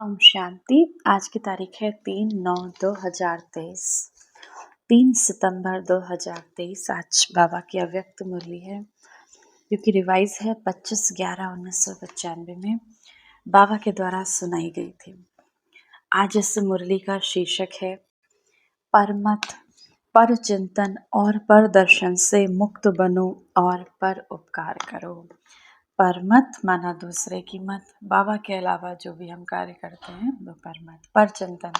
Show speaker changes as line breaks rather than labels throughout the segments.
ओम शांति। आज की तारीख है 3/9/2023। 3 सितंबर 2023। आज बाबा की अव्यक्त मुरली है जो कि रिवाइज है 25/11/1995 में बाबा के द्वारा सुनाई गई थी। आज इस मुरली का शीर्षक है परमत, पर चिंतन और पर दर्शन से मुक्त बनो और पर उपकार करो। पर मत माना दूसरे की मत, बाबा के अलावा जो भी हम कार्य करते हैं वो पर मत। पर चिंतन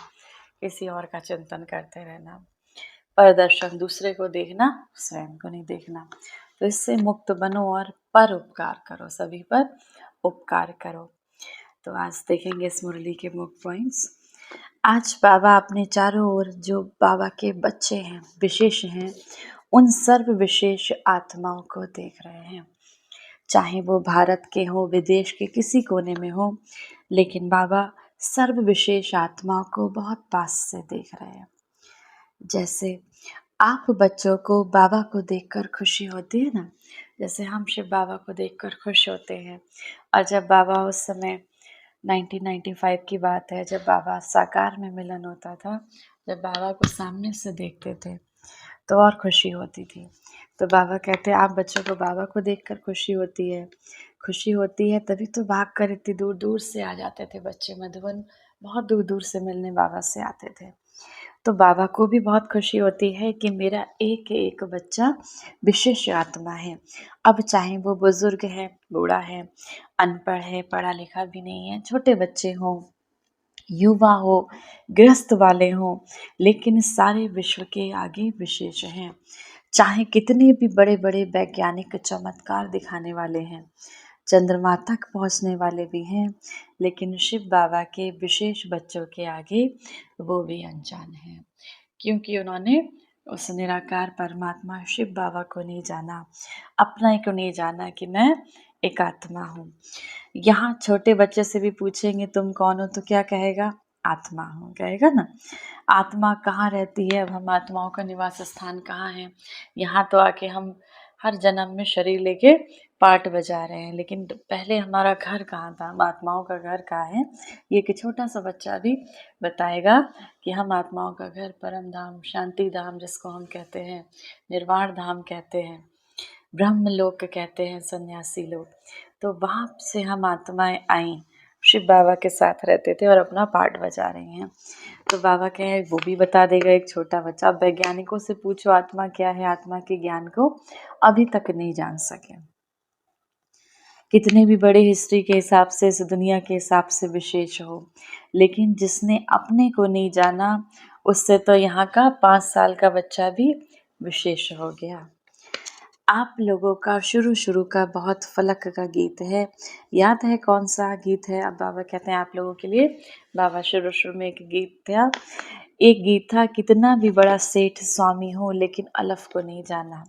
किसी और का चिंतन करते रहना, पर दर्शन दूसरे को देखना, स्वयं को नहीं देखना। तो इससे मुक्त बनो और पर उपकार करो, सभी पर उपकार करो। तो आज देखेंगे इस मुरली के मुख्य पॉइंट्स। आज बाबा अपने चारों ओर जो बाबा के बच्चे हैं, विशेष हैं, उन सर्व विशेष आत्माओं को देख रहे हैं। चाहे वो भारत के हो, विदेश के किसी कोने में हो, लेकिन बाबा सर्व विशेष आत्माओं को बहुत पास से देख रहे हैं। जैसे आप बच्चों को बाबा को देखकर खुशी होती है ना, जैसे हम शिव बाबा को देखकर खुश होते हैं। और जब बाबा उस समय 1995 की बात है, जब बाबा साकार में मिलन होता था, जब बाबा को सामने से देखते थे तो और खुशी होती थी। तो बाबा कहते हैं आप बच्चों को बाबा को देखकर खुशी होती है, खुशी होती है तभी तो भाग कर इतनी दूर दूर से आ जाते थे बच्चे। मधुबन बहुत दूर दूर से मिलने बाबा से आते थे। तो बाबा को भी बहुत खुशी होती है कि मेरा एक एक बच्चा विशेष आत्मा है। अब चाहे वो बुजुर्ग है, बूढ़ा है, अनपढ़ है, पढ़ा लिखा भी नहीं है, छोटे बच्चे हों, युवा हो, गृहस्थ वाले हों, लेकिन सारे विश्व के आगे विशेष हैं। चाहे कितने भी बड़े बड़े वैज्ञानिक चमत्कार दिखाने वाले हैं, चंद्रमा तक पहुंचने वाले भी हैं, लेकिन शिव बाबा के विशेष बच्चों के आगे वो भी अनजान हैं, क्योंकि उन्होंने उस निराकार परमात्मा शिव बाबा को नहीं जाना, अपना ही को नहीं जाना कि मैं एक आत्मा हूँ। यहाँ छोटे बच्चे से भी पूछेंगे तुम कौन हो, तो क्या कहेगा? आत्मा हूँ, कहेगा ना। आत्मा कहाँ रहती है? अब हम आत्माओं का निवास स्थान कहाँ है? यहाँ तो आके हम हर जन्म में शरीर लेके पार्ट बजा रहे हैं, लेकिन पहले हमारा घर कहाँ था? हम आत्माओं का घर कहाँ है? ये कि छोटा सा बच्चा भी बताएगा कि हम आत्माओं का घर परम धाम, शांति धाम जिसको हम कहते हैं, निर्वाण धाम कहते हैं, ब्रह्म लोक कहते हैं सन्यासी लोग। तो वहाँ से हम आत्माएं आई, शिव बाबा के साथ रहते थे और अपना पार्ट बजा रही हैं। तो बाबा कहे वो भी बता देगा एक छोटा बच्चा। अब वैज्ञानिकों से पूछो आत्मा क्या है, आत्मा के ज्ञान को अभी तक नहीं जान सके। कितने भी बड़े हिस्ट्री के हिसाब से, इस दुनिया के हिसाब से विशेष हो, लेकिन जिसने अपने को नहीं जाना, उससे तो यहाँ का 5 साल का बच्चा भी विशेष हो गया। आप लोगों का शुरू का बहुत फलक का गीत है, याद है कौन सा गीत है? अब बाबा कहते हैं आप लोगों के लिए, बाबा शुरू में एक गीत था, एक गीत था, कितना भी बड़ा सेठ स्वामी हो लेकिन अलफ को नहीं जाना।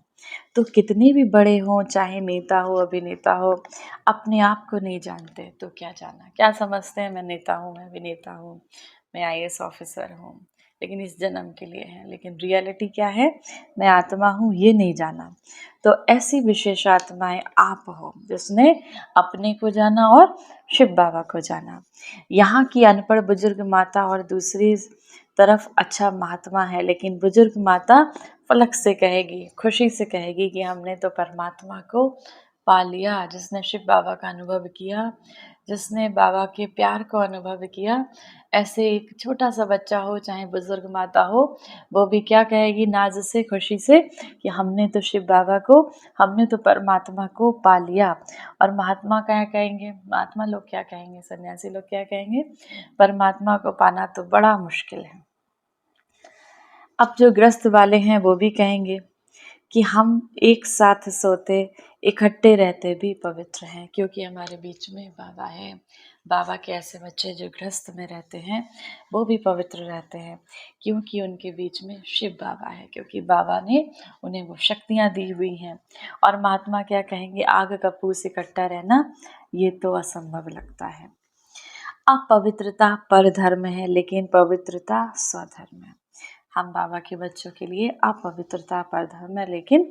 तो कितने भी बड़े हों, चाहे नेता हो, अभिनेता हो, अपने आप को नहीं जानते तो क्या जाना? क्या समझते हैं मैं नेता हूँ, मैं अभिनेता हूँ, मैं IAS ऑफिसर हूँ, लेकिन इस जन्म के लिए है, लेकिन रियलिटी क्या है? मैं आत्मा हूँ, ये नहीं जाना। तो ऐसी विशेष आत्माएं आप हो जिसने अपने को जाना और शिव बाबा को जाना। यहाँ की अनपढ़ बुजुर्ग माता और दूसरी तरफ अच्छा महात्मा है, लेकिन बुजुर्ग माता फलक से कहेगी, खुशी से कहेगी कि हमने तो परमात्मा को पा लिया। जिसने शिव बाबा का अनुभव किया, जिसने बाबा के प्यार को अनुभव किया, ऐसे एक छोटा सा बच्चा हो चाहे बुजुर्ग माता हो, वो भी क्या कहेगी नाज से, खुशी से, कि हमने तो शिव बाबा को, हमने तो परमात्मा को पा लिया। और महात्मा क्या कहेंगे? महात्मा लोग क्या कहेंगे? सन्यासी लोग क्या कहेंगे? परमात्मा को पाना तो बड़ा मुश्किल है। अब जो ग्रस्त वाले हैं वो भी कहेंगे कि हम एक साथ सोते, इकट्ठे रहते भी पवित्र हैं, क्योंकि हमारे बीच में बाबा है। बाबा के ऐसे बच्चे जो गृहस्थ में रहते हैं वो भी पवित्र रहते हैं, क्योंकि उनके बीच में शिव बाबा है, क्योंकि बाबा ने उन्हें वो शक्तियाँ दी हुई हैं। और महात्मा क्या कहेंगे? आग कपूर से इकट्ठा रहना ये तो असंभव लगता है। अपवित्रता परधर्म है, लेकिन पवित्रता स्वधर्म है। हम बाबा के बच्चों के लिए अपवित्रता परधर्म है, लेकिन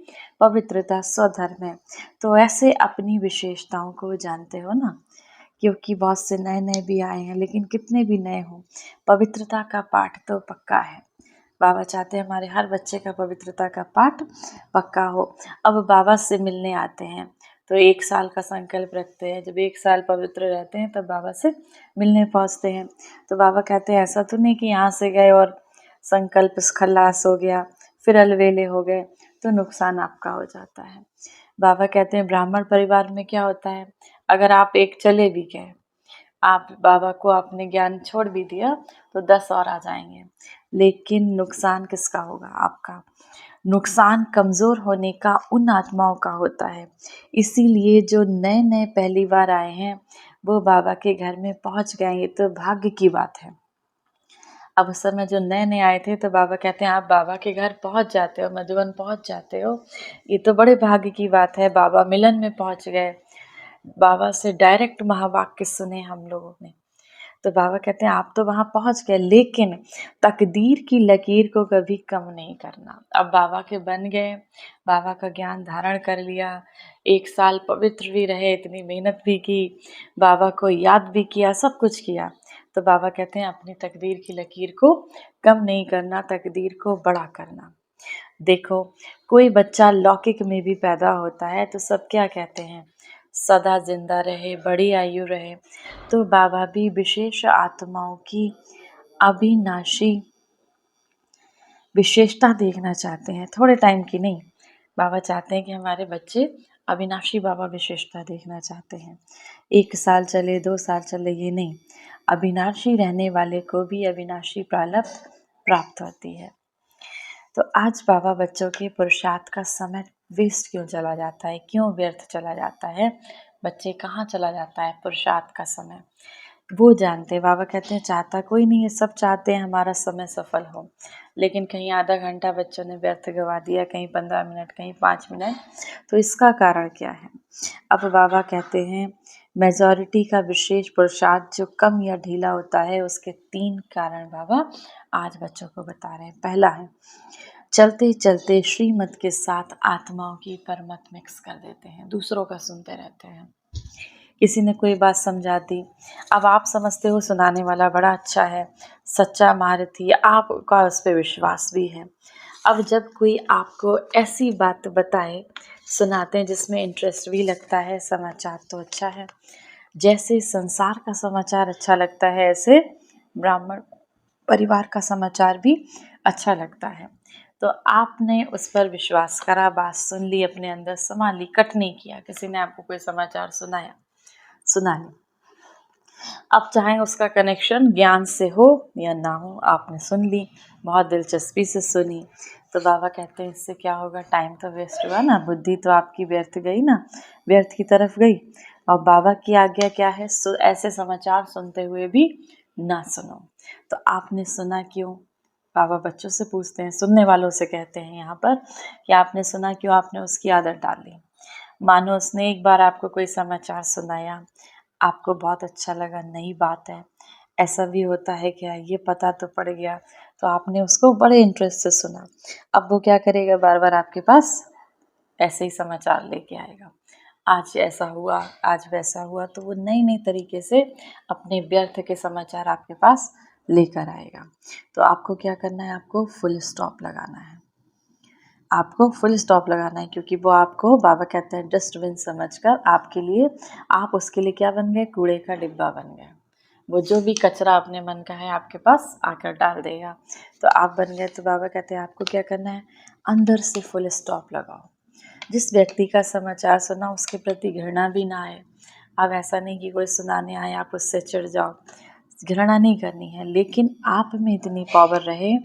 पवित्रता स्वधर्म है। तो ऐसे अपनी विशेषताओं को जानते हो ना, क्योंकि बहुत से नए नए भी आए हैं, लेकिन कितने भी नए हों, पवित्रता का पाठ तो पक्का है। बाबा चाहते हैं हमारे हर बच्चे का पवित्रता का पाठ पक्का हो। अब बाबा से मिलने आते हैं तो 1 साल का संकल्प रखते हैं। जब 1 साल पवित्र रहते हैं तब बाबा से मिलने पहुंचते हैं। तो बाबा कहते हैं ऐसा तो नहीं कि यहाँ से गए और संकल्प खल्लास हो गया, फिर अलवेले हो गए, तो नुकसान आपका हो जाता है। बाबा कहते हैं ब्राह्मण परिवार में क्या होता है, अगर आप एक चले भी गए, आप बाबा को आपने ज्ञान छोड़ भी दिया तो 10 और आ जाएंगे, लेकिन नुकसान किसका होगा? आपका। नुकसान कमज़ोर होने का उन आत्माओं का होता है। इसीलिए जो नए नए पहली बार आए हैं वो बाबा के घर में पहुंच गए, ये तो भाग्य की बात है। अब उस समय जो नए नए आए थे तो बाबा कहते हैं आप बाबा के घर पहुंच जाते हो, मधुबन पहुंच जाते हो, ये तो बड़े भाग्य की बात है। बाबा मिलन में पहुंच गए, बाबा से डायरेक्ट महावाक्य सुने हम लोगों ने। तो बाबा कहते हैं आप तो वहां पहुंच गए, लेकिन तकदीर की लकीर को कभी कम नहीं करना। अब बाबा के बन गए, बाबा का ज्ञान धारण कर लिया, 1 साल पवित्र भी रहे, इतनी मेहनत भी की, बाबा को याद भी किया, सब कुछ किया। तो बाबा कहते हैं अपनी तकदीर की लकीर को कम नहीं करना, तकदीर को बड़ा करना। देखो, कोई बच्चा लौकिक में भी पैदा होता है तो सब क्या कहते हैं, सदा जिंदा रहे, बड़ी आयु रहे। तो बाबा भी विशेष आत्माओं की अविनाशी विशेषता देखना चाहते हैं, थोड़े टाइम की नहीं। बाबा चाहते हैं कि हमारे बच्चे अविनाशी बाबा विशेषता देखना चाहते हैं। 1 साल चले, 2 साल चले, ये नहीं, अविनाशी रहने वाले को भी अविनाशी प्राप्त प्राप्त होती है। तो आज बाबा बच्चों के पुरुषार्थ का समय वेस्ट क्यों चला जाता है, क्यों व्यर्थ चला जाता है, बच्चे कहाँ चला जाता है पुरुषार्थ का समय, वो जानते हैं। बाबा कहते हैं चाहता कोई नहीं है, सब चाहते हैं हमारा समय सफल हो, लेकिन कहीं आधा घंटा बच्चों ने व्यर्थ गवा दिया, कहीं 15 मिनट, कहीं 5 मिनट, तो इसका कारण क्या है? अब बाबा कहते हैं मेजॉरिटी का विशेष पुरुषार्थ जो कम या ढीला होता है, उसके 3 कारण बाबा आज बच्चों को बता रहे हैं। पहला है चलते चलते श्रीमत के साथ आत्माओं की परमत मिक्स कर देते हैं, दूसरों का सुनते रहते हैं। किसी ने कोई बात समझा दी, अब आप समझते हो सुनाने वाला बड़ा अच्छा है, सच्चा महारथी, आपका उस पर विश्वास भी है। अब जब कोई आपको ऐसी बात बताए, सुनाते हैं जिसमें इंटरेस्ट भी लगता है, समाचार तो अच्छा है। जैसे संसार का समाचार अच्छा लगता है, ऐसे ब्राह्मण परिवार का समाचार भी अच्छा लगता है। तो आपने उस पर विश्वास करा, बात सुन ली, अपने अंदर समा ली, कट नहीं किया। किसी ने आपको कोई समाचार सुनाया, सुना ली, अब चाहे उसका कनेक्शन ज्ञान से हो या ना हो, आपने सुन ली, बहुत दिलचस्पी से सुनी, तो बाबा कहते हैं इससे क्या होगा, टाइम तो वेस्ट हुआ ना, बुद्धि तो आपकी व्यर्थ गई ना, व्यर्थ की तरफ गई। और बाबा की आज्ञा क्या है, ऐसे समाचार सुनते हुए भी ना सुनो। तो आपने सुना क्यों? बाबा बच्चों से पूछते हैं, सुनने वालों से कहते हैं यहाँ पर कि आपने सुना क्यों, आपने उसकी आदत डाली। मानो उसने एक बार आपको कोई समाचार सुनाया, आपको बहुत अच्छा लगा, नई बात है, ऐसा भी होता है क्या, ये पता तो पड़ गया, तो आपने उसको बड़े इंटरेस्ट से सुना। अब वो क्या करेगा, बार बार आपके पास ऐसे ही समाचार लेके आएगा, आज ऐसा हुआ, आज वैसा हुआ, तो वो नई नई तरीके से अपने व्यर्थ के समाचार आपके पास लेकर आएगा। तो आपको क्या करना है, आपको फुल स्टॉप लगाना है, आपको फुल स्टॉप लगाना है, क्योंकि वो आपको, बाबा कहते हैं डस्टबिन समझकर आपके लिए, आप उसके लिए क्या बन गए, कूड़े का डिब्बा बन गए। वो जो भी कचरा अपने मन का है आपके पास आकर डाल देगा, तो आप बन गए। तो बाबा कहते हैं आपको क्या करना है, अंदर से फुल स्टॉप लगाओ। जिस व्यक्ति का समाचार सुना उसके प्रति घृणा भी ना आए। अब ऐसा नहीं कि कोई सुनाने आए आप उससे चिढ़ जाओ, घृणा नहीं करनी है, लेकिन आप में इतनी पावर रहे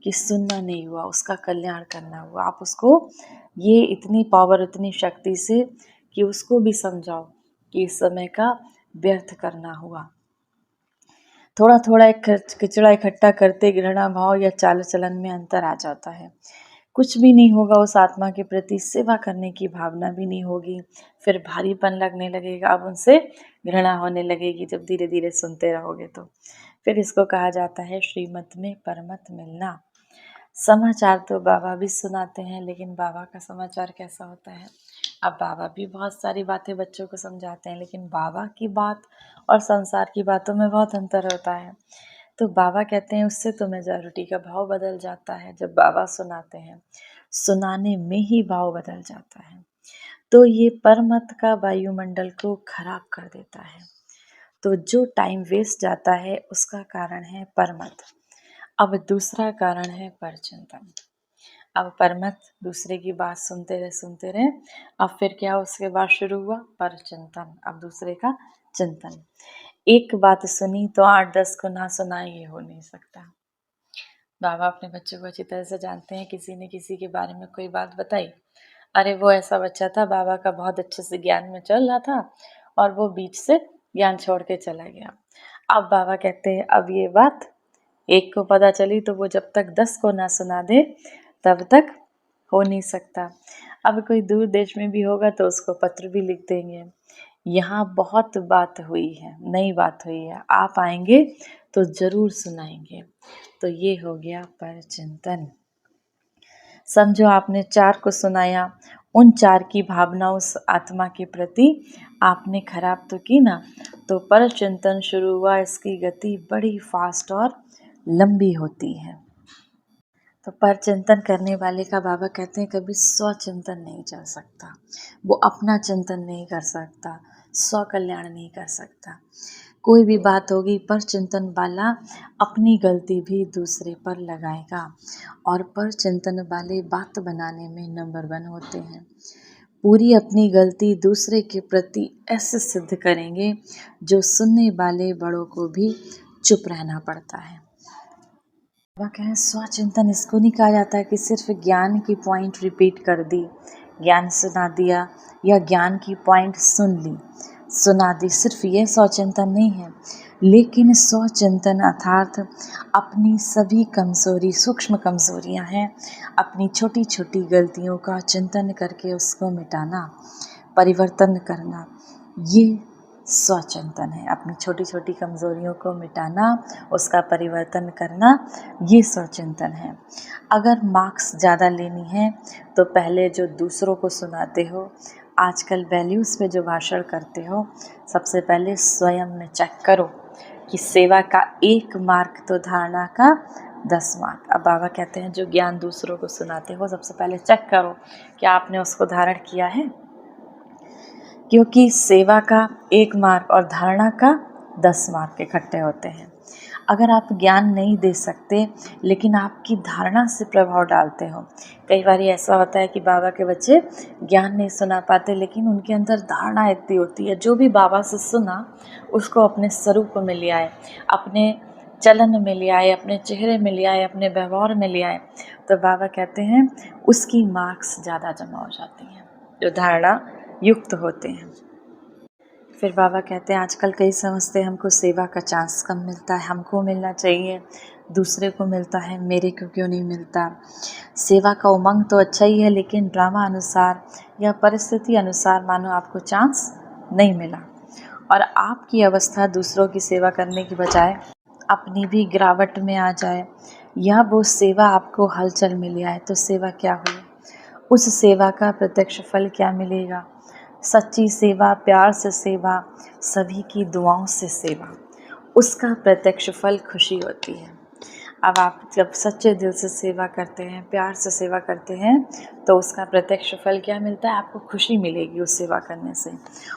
कि सुनना नहीं हुआ, उसका कल्याण करना हुआ, आप उसको ये इतनी पावर, इतनी शक्ति से कि उसको भी समझाओ कि इस समय का व्यर्थ करना हुआ। थोड़ा थोड़ा एक कचरा इकट्ठा करते घृणा भाव या चाल चलन में अंतर आ जाता है, कुछ भी नहीं होगा, उस आत्मा के प्रति सेवा करने की भावना भी नहीं होगी, फिर भारीपन लगने लगेगा, अब उनसे घृणा होने लगेगी जब धीरे धीरे सुनते रहोगे तो। फिर इसको कहा जाता है श्रीमत में परमत मिलना। समाचार तो बाबा भी सुनाते हैं, लेकिन बाबा का समाचार कैसा होता है, अब बाबा भी बहुत सारी बातें बच्चों को समझाते हैं, लेकिन बाबा की बात और संसार की बातों में बहुत अंतर होता है। तो बाबा कहते हैं उससे तो मेजॉरिटी का भाव बदल जाता है। जब बाबा सुनाते हैं, सुनाने में ही भाव बदल जाता है। तो ये परमत का वायुमंडल को खराब कर देता है। तो जो टाइम वेस्ट जाता है उसका कारण है परमत। अब दूसरा कारण है परचिंतन। अब परमत दूसरे की बात सुनते रहे। अब फिर क्या उसके बाद शुरू हुआ परचिंतन। अब दूसरे का चिंतन। एक बात सुनी तो 8-10 को ना सुनाए, ये हो नहीं सकता। बाबा अपने बच्चों को अच्छी तरह से जानते हैं। किसी ने किसी के बारे में कोई बात बताई, अरे वो ऐसा बच्चा था, बाबा का बहुत अच्छे से ज्ञान में चल रहा था और वो बीच से ज्ञान छोड़ के चला गया। अब बाबा कहते हैं अब ये बात एक को पता चली तो वो जब तक 10 को ना सुना दे तब तक हो नहीं सकता। अब कोई दूर देश में भी होगा तो उसको पत्र भी लिख देंगे, यहाँ बहुत बात हुई है, नई बात हुई है, आप आएंगे तो जरूर सुनाएंगे। तो ये हो गया परचिंतन। समझो आपने 4 को सुनाया, उन 4 की भावना उस आत्मा के प्रति आपने खराब तो की ना, तो परचिंतन शुरू हुआ। इसकी गति बड़ी फास्ट और लंबी होती है। तो परचिंतन करने वाले का बाबा कहते हैं कभी स्वचिंतन नहीं चल सकता, वो अपना चिंतन नहीं कर सकता, स्व कल्याण नहीं कर सकता। कोई भी बात होगी परचिंतन वाला अपनी गलती भी दूसरे पर लगाएगा, और परचिंतन वाले बात बनाने में नंबर 1 होते हैं। पूरी अपनी गलती दूसरे के प्रति ऐसे सिद्ध करेंगे जो सुनने वाले बड़ों को भी चुप रहना पड़ता है। वह कहें स्वचिंतन इसको नहीं कहा जाता है कि सिर्फ ज्ञान की पॉइंट रिपीट कर दी, ज्ञान सुना दिया या ज्ञान की पॉइंट सुन ली सुना दी, सिर्फ ये स्वचिंतन नहीं है। लेकिन स्वचिंतन अर्थात अपनी सभी कमज़ोरी, सूक्ष्म कमज़ोरियां हैं, अपनी छोटी छोटी गलतियों का चिंतन करके उसको मिटाना, परिवर्तन करना, ये स्वचिंतन है। अपनी छोटी छोटी कमज़ोरियों को मिटाना, उसका परिवर्तन करना, ये स्वचिंतन है। अगर मार्क्स ज़्यादा लेनी है तो पहले जो दूसरों को सुनाते हो, आजकल वैल्यूज़ पे जो भाषण करते हो, सबसे पहले स्वयं में चेक करो कि सेवा का 1 मार्क तो धारणा का 10 मार्क। अब बाबा कहते हैं जो ज्ञान दूसरों को सुनाते हो सबसे पहले चेक करो कि आपने उसको धारण किया है, क्योंकि सेवा का 1 मार्क और धारणा का 10 मार्क इकट्ठे होते हैं। अगर आप ज्ञान नहीं दे सकते लेकिन आपकी धारणा से प्रभाव डालते हो, कई बार ऐसा होता है कि बाबा के बच्चे ज्ञान नहीं सुना पाते लेकिन उनके अंदर धारणा इतनी होती है, जो भी बाबा से सुना उसको अपने स्वरूप में ले आए, अपने चलन में ले आए, अपने चेहरे में ले आए, अपने व्यवहार में ले आए, तो बाबा कहते हैं उसकी मार्क्स ज़्यादा जमा हो जाती हैं जो धारणा युक्त होते हैं। फिर बाबा कहते हैं आजकल कई समझते हैं हमको सेवा का चांस कम मिलता है, हमको मिलना चाहिए, दूसरे को मिलता है, मेरे को क्यों नहीं मिलता। सेवा का उमंग तो अच्छा ही है लेकिन ड्रामा अनुसार या परिस्थिति अनुसार मानो आपको चांस नहीं मिला और आपकी अवस्था दूसरों की सेवा करने की बजाय अपनी भी गिरावट में आ जाए, या वो सेवा आपको हलचल में ले आए, तो सेवा क्या हुई, उस सेवा का प्रत्यक्ष फल क्या मिलेगा। सच्ची सेवा, प्यार से सेवा, सभी की दुआओं से सेवा, उसका प्रत्यक्ष फल खुशी होती है। अब आप जब सच्चे दिल से सेवा करते हैं, प्यार से सेवा करते हैं, तो उसका प्रत्यक्ष फल क्या मिलता है, आपको खुशी मिलेगी उस सेवा करने से।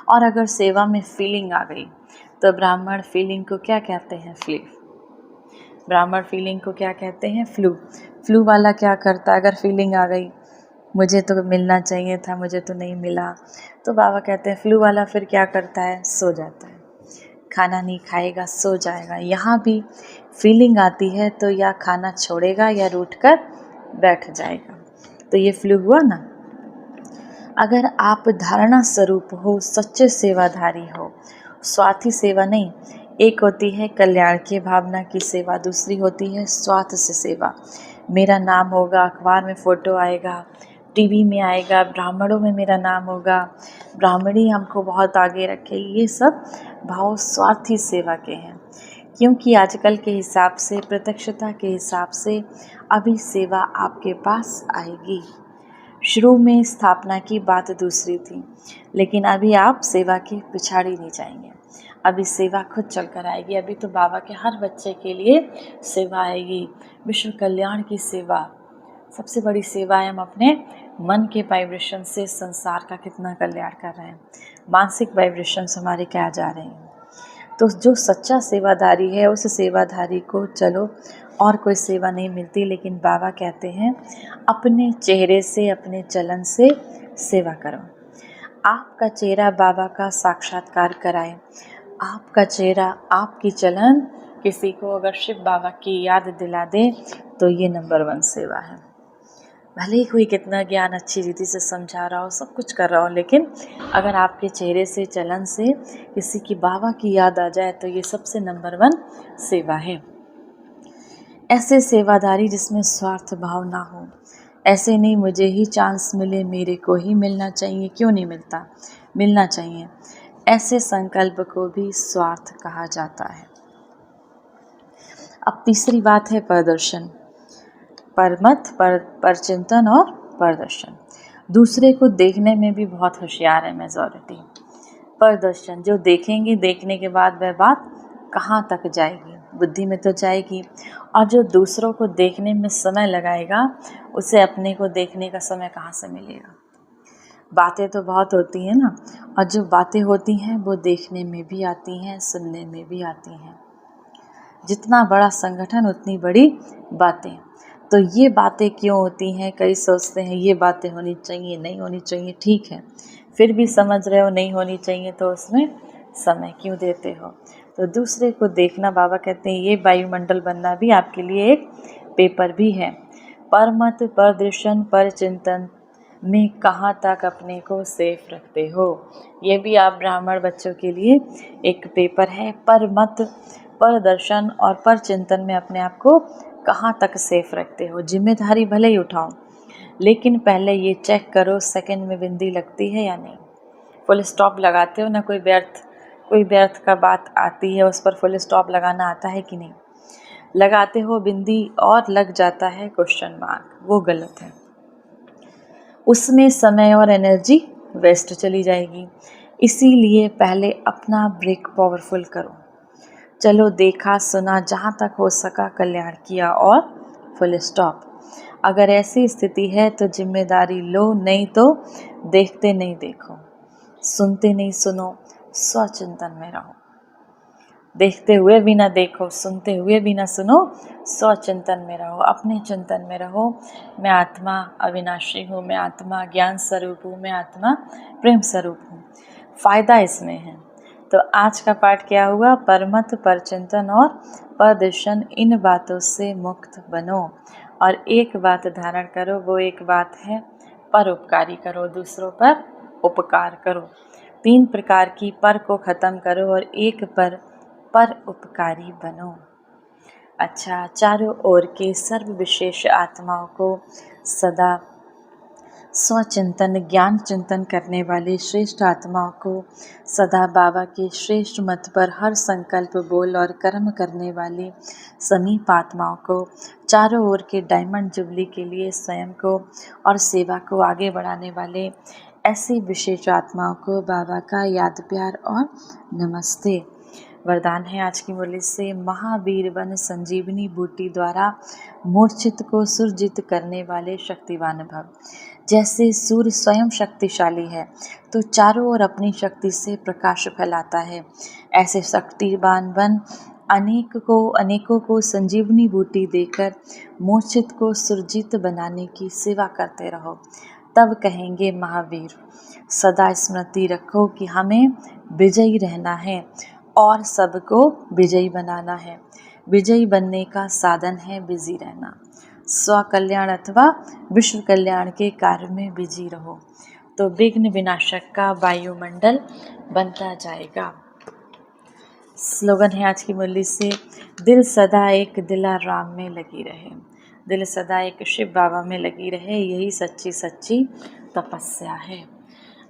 और अगर सेवा में फीलिंग आ गई तो ब्राह्मण फीलिंग को क्या कहते हैं, ब्राह्मण फीलिंग को क्या कहते हैं, फ्लू वाला क्या करता है, अगर फीलिंग आ गई मुझे तो मिलना चाहिए था, मुझे तो नहीं मिला, तो बाबा कहते हैं फ्लू वाला फिर क्या करता है, सो जाता है, खाना नहीं खाएगा, सो जाएगा। यहाँ भी फीलिंग आती है तो या खाना छोड़ेगा या रूठ कर बैठ जाएगा, तो ये फ्लू हुआ ना। अगर आप धारणा स्वरूप हो, सच्चे सेवाधारी हो, स्वार्थी सेवा नहीं, एक होती है कल्याण की भावना की सेवा, दूसरी होती है स्वार्थ से सेवा। मेरा नाम होगा, अखबार में फ़ोटो आएगा, टीवी में आएगा, ब्राह्मणों में मेरा नाम होगा, ब्राह्मणी हमको बहुत आगे रखे, ये सब भाव स्वार्थी सेवा के हैं। क्योंकि आजकल के हिसाब से, प्रत्यक्षता के हिसाब से अभी सेवा आपके पास आएगी, शुरू में स्थापना की बात दूसरी थी, लेकिन अभी आप सेवा के पिछाड़ी नहीं जाएंगे। अभी सेवा खुद चल कर आएगी। अभी तो बाबा के हर बच्चे के लिए सेवा आएगी, विश्व कल्याण की सेवा। सबसे बड़ी सेवा है हम अपने मन के वाइब्रेशन से संसार का कितना कल्याण कर रहे हैं। मानसिक वाइब्रेशंस हमारे क्या जा रहे हैं। तो जो सच्चा सेवादारी है उस सेवादारी को चलो और कोई सेवा नहीं मिलती, लेकिन बाबा कहते हैं अपने चेहरे से, अपने चलन से सेवा करो। आपका चेहरा बाबा का साक्षात्कार कराए। आपका चेहरा, आपकी चलन किसी को अगर शिव बाबा की याद दिला दे तो ये नंबर 1 सेवा है। भले ही कोई कितना ज्ञान अच्छी रीति से समझा रहा हो, सब कुछ कर रहा हो, लेकिन अगर आपके चेहरे से, चलन से किसी की बाबा की याद आ जाए तो ये सबसे नंबर 1 सेवा है। ऐसे सेवादारी जिसमें स्वार्थ भाव ना हो। ऐसे नहीं मुझे ही चांस मिले, मेरे को ही मिलना चाहिए, क्यों नहीं मिलता, मिलना चाहिए। ऐसे संकल्प को भी स्वार्थ कहा जाता है। अब तीसरी बात है प्रदर्शन, परमत, परचिंतन और प्रदर्शन। दूसरे को देखने में भी बहुत होशियार है मेजॉरिटी। प्रदर्शन, जो देखेंगे, देखने के बाद वह बात कहाँ तक जाएगी, बुद्धि में तो जाएगी। और जो दूसरों को देखने में समय लगाएगा उसे अपने को देखने का समय कहाँ से मिलेगा। बातें तो बहुत होती हैं ना, और जो बातें होती हैं वो देखने में भी आती हैं, सुनने में भी आती हैं। जितना बड़ा संगठन उतनी बड़ी बातें। तो ये बातें क्यों होती हैं, कई सोचते हैं ये बातें होनी चाहिए, नहीं होनी चाहिए, ठीक है, फिर भी समझ रहे हो नहीं होनी चाहिए तो उसमें समय क्यों देते हो। तो दूसरे को देखना, बाबा कहते हैं ये वायुमंडल बनना भी आपके लिए एक पेपर भी है। परमत, परदर्शन, परचिंतन में कहाँ तक अपने को सेफ रखते हो, ये भी आप ब्राह्मण बच्चों के लिए एक पेपर है। परमत, परदर्शन और परचिंतन में अपने आप को कहाँ तक सेफ रखते हो। जिम्मेदारी भले ही उठाओ, लेकिन पहले ये चेक करो सेकंड में बिंदी लगती है या नहीं। फुल स्टॉप लगाते हो ना, कोई व्यर्थ का बात आती है उस पर फुल स्टॉप लगाना आता है कि नहीं, लगाते हो बिंदी और लग जाता है क्वेश्चन मार्क, वो गलत है। उसमें समय और एनर्जी वेस्ट चली जाएगी। इसीलिए पहले अपना ब्रेक पावरफुल करो। चलो देखा सुना, जहाँ तक हो सका कल्याण किया और फुल स्टॉप। अगर ऐसी स्थिति है तो जिम्मेदारी लो, नहीं तो देखते नहीं देखो, सुनते नहीं सुनो, स्वचिंतन में रहो। देखते हुए भी ना देखो, सुनते हुए भी ना सुनो, स्वचिंतन में रहो, अपने चिंतन में रहो। मैं आत्मा अविनाशी हूँ, मैं आत्मा ज्ञान स्वरूप हूँ, मैं आत्मा प्रेम स्वरूप हूँ। फ़ायदा इसमें है। तो आज का पाठ क्या हुआ, परमत, परचिंतन और परदर्शन, इन बातों से मुक्त बनो और एक बात धारण करो। वो एक बात है परोपकारी करो, दूसरों पर उपकार करो। 3 प्रकार की पर को ख़त्म करो और एक पर उपकारी बनो। अच्छा, चारों ओर के सर्व विशेष आत्माओं को सदा स्वचिंतन, ज्ञान चिंतन करने वाले श्रेष्ठ आत्माओं को सदा बाबा के श्रेष्ठ मत पर हर संकल्प, बोल और कर्म करने वाले समीप आत्माओं को, चारों ओर के डायमंड जुबली के लिए स्वयं को और सेवा को आगे बढ़ाने वाले ऐसी विशेष आत्माओं को बाबा का याद, प्यार और नमस्ते। वरदान है आज की मुरली से, महावीर बन संजीवनी बूटी द्वारा मूर्छित को सुरजित करने वाले शक्तिवान भव। जैसे सूर्य स्वयं शक्तिशाली है तो चारों ओर अपनी शक्ति से प्रकाश फैलाता है, ऐसे शक्तिवान बन अनेकों को संजीवनी बूटी देकर मूर्छित को सुरजित बनाने की सेवा करते रहो, तब कहेंगे महावीर। सदा स्मृति रखो कि हमें विजयी रहना है और सबको विजयी बनाना है। विजयी बनने का साधन है बिजी रहना। स्व कल्याण अथवा विश्व कल्याण के कार्य में बिजी रहो तो विघ्न विनाशक का वायुमंडल बनता जाएगा। स्लोगन है आज की मुरली से, दिल सदा एक दिलाराम में लगी रहे, दिल सदा एक शिव बाबा में लगी रहे, यही सच्ची सच्ची तपस्या है।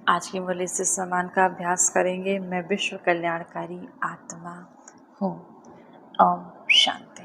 आज की मुरली से सम्मान का अभ्यास करेंगे। मैं विश्व कल्याणकारी आत्मा हूँ। ओम शांति।